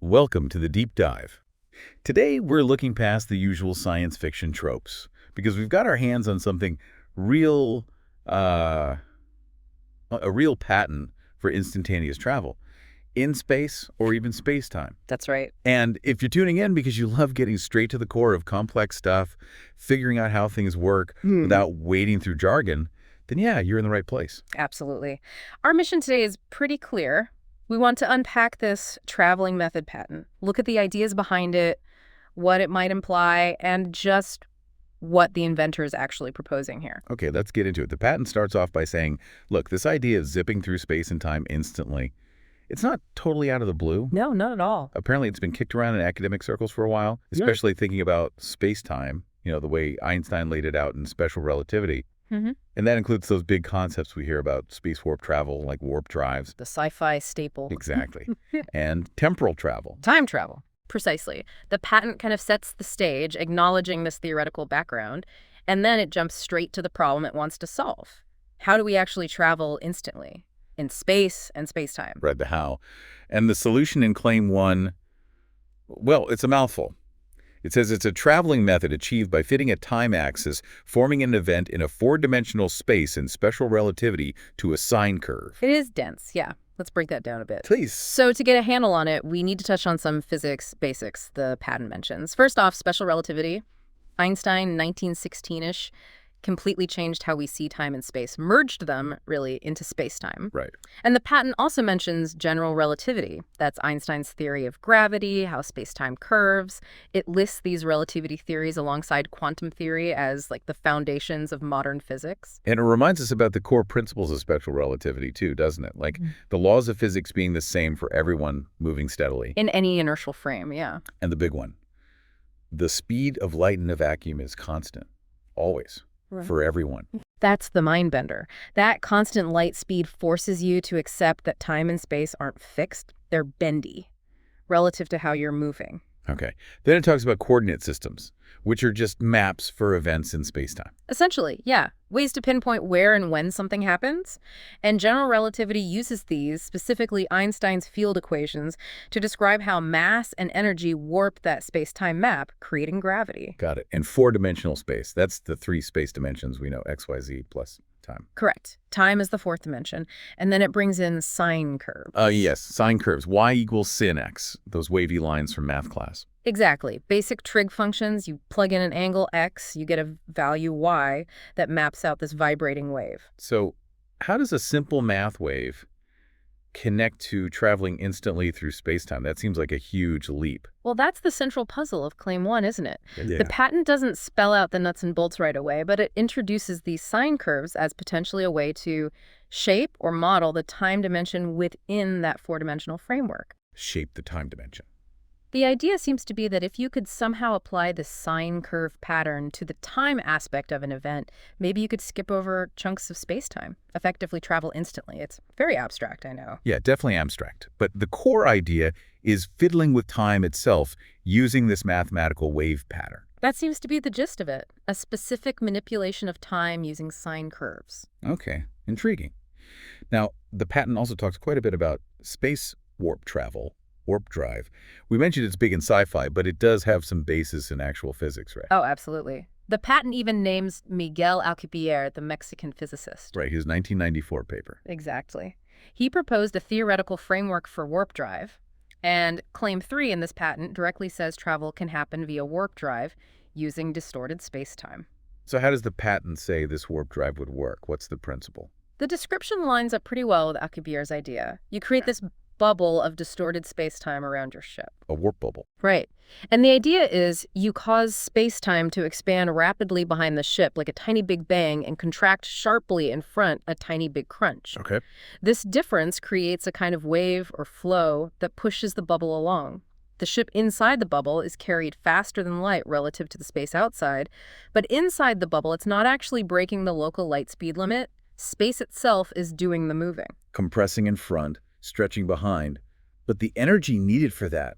Welcome to the Deep Dive. Today, we're looking past the usual science fiction tropes because we've got our hands on something real, a real patent for instantaneous travel in space or even space-time. That's right. And if you're tuning in because you love getting straight to the core of complex stuff, figuring out how things work without wading through jargon, then yeah, you're in the right place. Absolutely. Our mission today is pretty clear. We want to unpack this traveling method patent, look at the ideas behind it, what it might imply, and just what the inventor is actually proposing here. Okay, let's get into it. The patent starts off by saying, look, this idea of zipping through space and time instantly, it's not totally out of the blue. No, not at all. Apparently, it's been kicked around in academic circles for a while, especially thinking about space-time, the way Einstein laid it out in special relativity. And that includes those big concepts we hear about space warp travel, like warp drives. The sci-fi staple. Exactly. And temporal travel. Time travel. Precisely. The patent kind of sets the stage, acknowledging this theoretical background, and then it jumps straight to the problem it wants to solve. How do we actually travel instantly in space and space-time? Right, the how. And the solution in Claim 1, well, it's a mouthful. It says it's a traveling method achieved by fitting a time axis, forming an event in a four-dimensional space in special relativity to a sine curve. It is dense, yeah. Let's break that down a bit. Please. So to get a handle on it, we need to touch on some physics basics the patent mentions. First off, special relativity. Einstein, 1916-ish, completely changed how we see time and space, merged them, really, into space-time. Right. And the patent also mentions general relativity. That's Einstein's theory of gravity, how space-time curves. It lists these relativity theories alongside quantum theory as, like, the foundations of modern physics. And it reminds us about the core principles of special relativity, too, doesn't it? Like, the laws of physics being the same for everyone moving steadily. In any inertial frame, yeah. And the big one, the speed of light in a vacuum is constant, always. For everyone. That's the mind bender. That constant light speed forces you to accept that time and space aren't fixed. They're bendy relative to how you're moving. Okay. Then it talks about coordinate systems, which are just maps for events in space-time. Essentially, yeah. Ways to pinpoint where and when something happens. And general relativity uses these, specifically Einstein's field equations, to describe how mass and energy warp that space-time map, creating gravity. Got it. And four-dimensional space. That's the three space dimensions we know, x, y, z plus time. Correct. Time is the fourth dimension. And then it brings in sine curves. Yes, sine curves. Y equals sin x, those wavy lines from math class. Exactly. Basic trig functions, you plug in an angle x, you get a value y that maps out this vibrating wave. So how does a simple math wave connect to traveling instantly through space-time? That seems like a huge leap. Well, that's the central puzzle of Claim 1, isn't it? Yeah. The patent doesn't spell out the nuts and bolts right away, but it introduces these sine curves as potentially a way to shape or model the time dimension within that four-dimensional framework. Shape the time dimension. The idea seems to be that if you could somehow apply the sine curve pattern to the time aspect of an event, maybe you could skip over chunks of space-time, effectively travel instantly. It's very abstract, I know. Yeah, definitely abstract. But the core idea is fiddling with time itself using this mathematical wave pattern. That seems to be the gist of it, a specific manipulation of time using sine curves. Okay, intriguing. Now, the patent also talks quite a bit about space warp travel, warp drive. We mentioned it's big in sci-fi, but it does have some basis in actual physics, right? Oh, absolutely. The patent even names Miguel Alcubierre, the Mexican physicist. Right, his 1994 paper. Exactly. He proposed a theoretical framework for warp drive, and Claim 3 in this patent directly says travel can happen via warp drive using distorted space-time. So how does the patent say this warp drive would work? What's the principle? The description lines up pretty well with Alcubierre's idea. You create this bubble of distorted space-time around your ship. A warp bubble. Right. And the idea is you cause space-time to expand rapidly behind the ship like a tiny big bang and contract sharply in front a tiny big crunch. Okay. This difference creates a kind of wave or flow that pushes the bubble along. The ship inside the bubble is carried faster than light relative to the space outside, but inside the bubble it's not actually breaking the local light speed limit. Space itself is doing the moving. Compressing in front, stretching behind, but the energy needed for that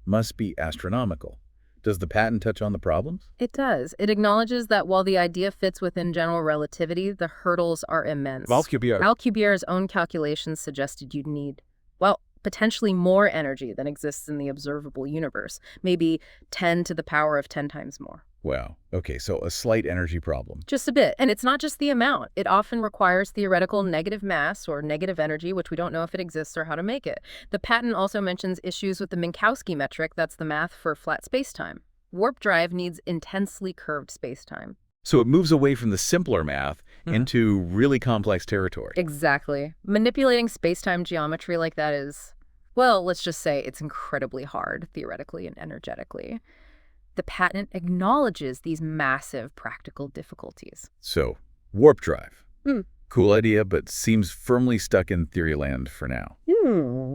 must be astronomical. Does the patent touch on the problems? It does. It acknowledges that while the idea fits within general relativity, the hurdles are immense. Alcubierre. Alcubierre's own calculations suggested you'd need, well, potentially more energy than exists in the observable universe, maybe 10 to the power of 10 times more. Wow. Okay, so a slight energy problem. Just a bit. And it's not just the amount. It often requires theoretical negative mass or negative energy, which we don't know if it exists or how to make it. The patent also mentions issues with the Minkowski metric, that's the math for flat spacetime. Warp drive needs intensely curved spacetime. So it moves away from the simpler math into really complex territory. Exactly. Manipulating spacetime geometry like that is, well, let's just say it's incredibly hard, theoretically and energetically. The patent acknowledges these massive practical difficulties. So, warp drive. Hmm. Cool idea, but seems firmly stuck in theory land for now.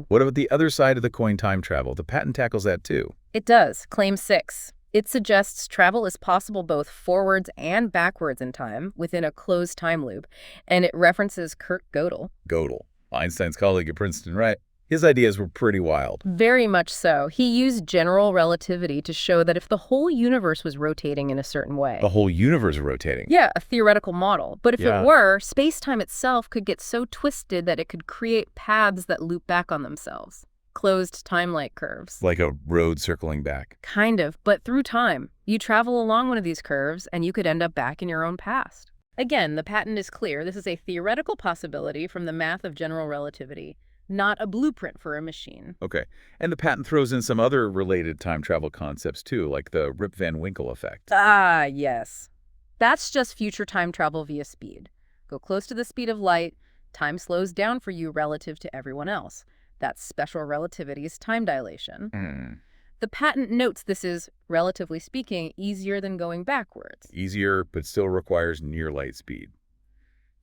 What about the other side of the coin, time travel? The patent tackles that too. It does. Claim 6. It suggests travel is possible both forwards and backwards in time within a closed time loop, and it references Kurt Gödel. Gödel, Einstein's colleague at Princeton, right? His ideas were pretty wild. Very much so. He used general relativity to show that if the whole universe was rotating in a certain way. The whole universe is rotating. Yeah, a theoretical model. But if Yeah. it were, space-time itself could get so twisted that it could create paths that loop back on themselves. Closed time-like curves. Like a road circling back. Kind of, but through time. You travel along one of these curves, and you could end up back in your own past. Again, the patent is clear. This is a theoretical possibility from the math of general relativity, not a blueprint for a machine. Okay. And the patent throws in some other related time travel concepts too, like the Rip Van Winkle effect. Ah, yes. That's just future time travel via speed. Go close to the speed of light, time slows down for you relative to everyone else. That's special relativity's time dilation. The patent notes this is, relatively speaking, easier than going backwards. Easier, but still requires near light speed.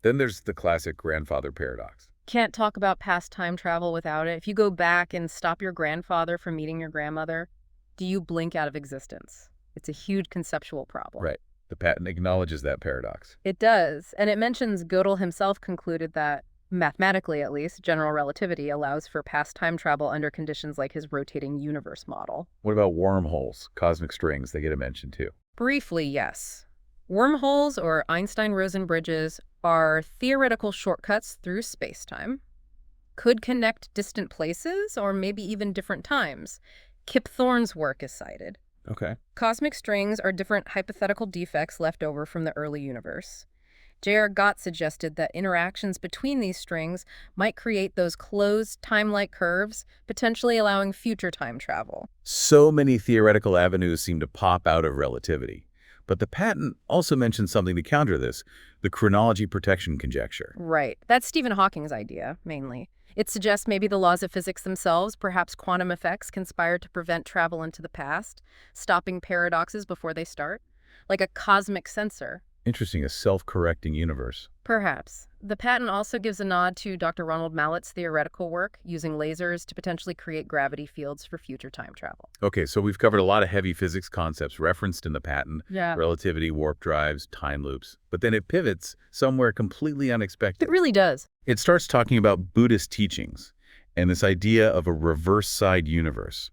Then there's the classic grandfather paradox. Can't talk about past time travel without it. If you go back and stop your grandfather from meeting your grandmother, do you blink out of existence? It's a huge conceptual problem. Right. The patent acknowledges that paradox. It does, and it mentions Gödel himself concluded that, mathematically at least, general relativity allows for past time travel under conditions like his rotating universe model. What about wormholes, cosmic strings? They get a mention too. Briefly, yes. Wormholes, or Einstein-Rosen bridges, are theoretical shortcuts through spacetime. Could connect distant places, or maybe even different times. Kip Thorne's work is cited. Okay. Cosmic strings are different hypothetical defects left over from the early universe. J.R. Gott suggested that interactions between these strings might create those closed time-like curves, potentially allowing future time travel. So many theoretical avenues seem to pop out of relativity. But the patent also mentions something to counter this, the chronology protection conjecture. Right. That's Stephen Hawking's idea, mainly. It suggests maybe the laws of physics themselves, perhaps quantum effects, conspire to prevent travel into the past, stopping paradoxes before they start, like a cosmic sensor. Interesting, a self-correcting universe. Perhaps. The patent also gives a nod to Dr. Ronald Mallett's theoretical work, using lasers to potentially create gravity fields for future time travel. Okay, so we've covered a lot of heavy physics concepts referenced in the patent. Yeah. Relativity, warp drives, time loops. But then it pivots somewhere completely unexpected. It really does. It starts talking about Buddhist teachings and this idea of a reverse side universe.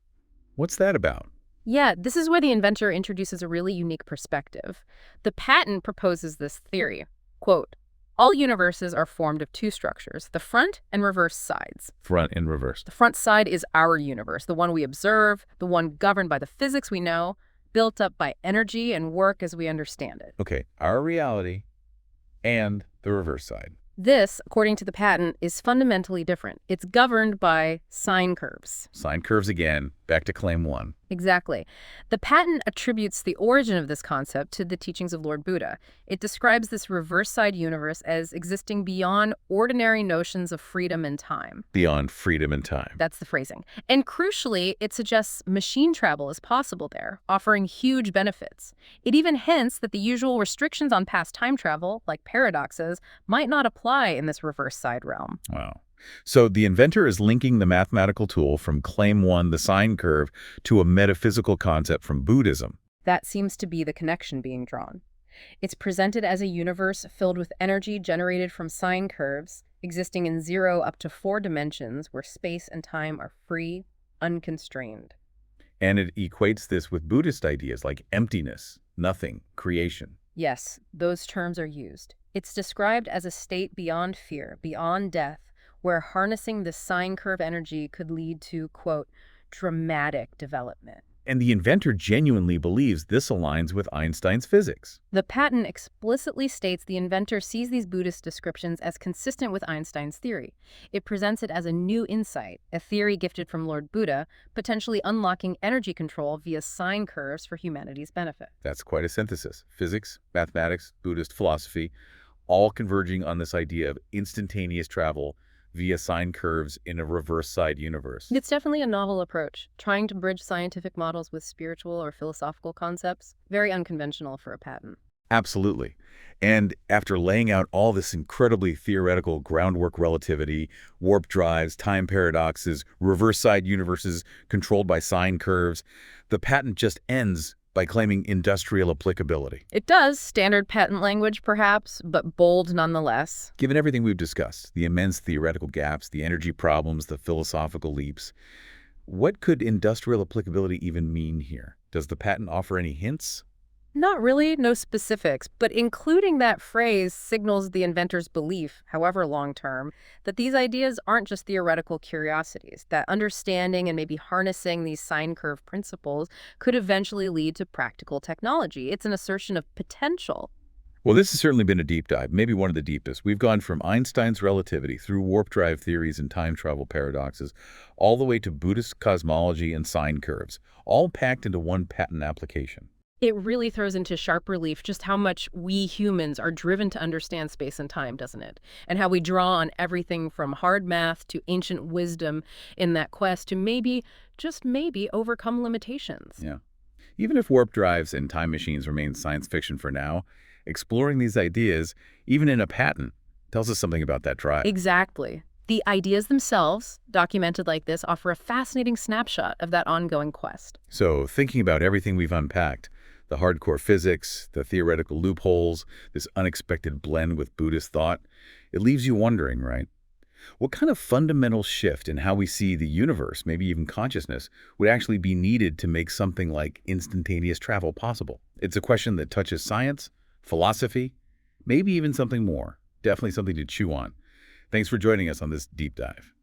What's that about? Yeah, this is where the inventor introduces a really unique perspective. The patent proposes this theory. Quote, all universes are formed of two structures, the front and reverse sides. Front and reverse. The front side is our universe, the one we observe, the one governed by the physics we know, built up by energy and work as we understand it. Okay, our reality and the reverse side. This, according to the patent, is fundamentally different. It's governed by sine curves. Sine curves again, back to claim 1. Exactly. The patent attributes the origin of this concept to the teachings of Lord Buddha. It describes this reverse side universe as existing beyond ordinary notions of freedom and time. Beyond freedom and time. That's the phrasing. And crucially, it suggests machine travel is possible there, offering huge benefits. It even hints that the usual restrictions on past time travel, like paradoxes, might not apply in this reverse side realm. Wow. So the inventor is linking the mathematical tool from claim 1, the sine curve, to a metaphysical concept from Buddhism. That seems to be the connection being drawn. It's presented as a universe filled with energy generated from sine curves, existing in 0 up to 4 dimensions where space and time are free, unconstrained. And it equates this with Buddhist ideas like emptiness, nothing, creation. Yes, those terms are used. It's described as a state beyond fear, beyond death, where harnessing this sine curve energy could lead to, quote, dramatic development. And the inventor genuinely believes this aligns with Einstein's physics. The patent explicitly states the inventor sees these Buddhist descriptions as consistent with Einstein's theory. It presents it as a new insight, a theory gifted from Lord Buddha, potentially unlocking energy control via sine curves for humanity's benefit. That's quite a synthesis. Physics, mathematics, Buddhist philosophy, all converging on this idea of instantaneous travel via sine curves in a reverse-side universe. It's definitely a novel approach, trying to bridge scientific models with spiritual or philosophical concepts. Very unconventional for a patent. Absolutely. And after laying out all this incredibly theoretical groundwork relativity, warp drives, time paradoxes, reverse-side universes controlled by sine curves, the patent just ends by claiming industrial applicability. It does, standard patent language perhaps, but bold nonetheless. Given everything we've discussed, the immense theoretical gaps, the energy problems, the philosophical leaps, what could industrial applicability even mean here? Does the patent offer any hints? Not really, no specifics, but including that phrase signals the inventor's belief, however long-term, that these ideas aren't just theoretical curiosities, that understanding and maybe harnessing these sine curve principles could eventually lead to practical technology. It's an assertion of potential. Well, this has certainly been a deep dive, maybe one of the deepest. We've gone from Einstein's relativity through warp drive theories and time travel paradoxes, all the way to Buddhist cosmology and sine curves, all packed into one patent application. It really throws into sharp relief just how much we humans are driven to understand space and time, doesn't it? And how we draw on everything from hard math to ancient wisdom in that quest to maybe, just maybe, overcome limitations. Yeah. Even if warp drives and time machines remain science fiction for now, exploring these ideas, even in a patent, tells us something about that drive. Exactly. The ideas themselves, documented like this, offer a fascinating snapshot of that ongoing quest. So, thinking about everything we've unpacked, the hardcore physics, the theoretical loopholes, this unexpected blend with Buddhist thought, it leaves you wondering, right? What kind of fundamental shift in how we see the universe, maybe even consciousness, would actually be needed to make something like instantaneous travel possible? It's a question that touches science, philosophy, maybe even something more. Definitely something to chew on. Thanks for joining us on this deep dive.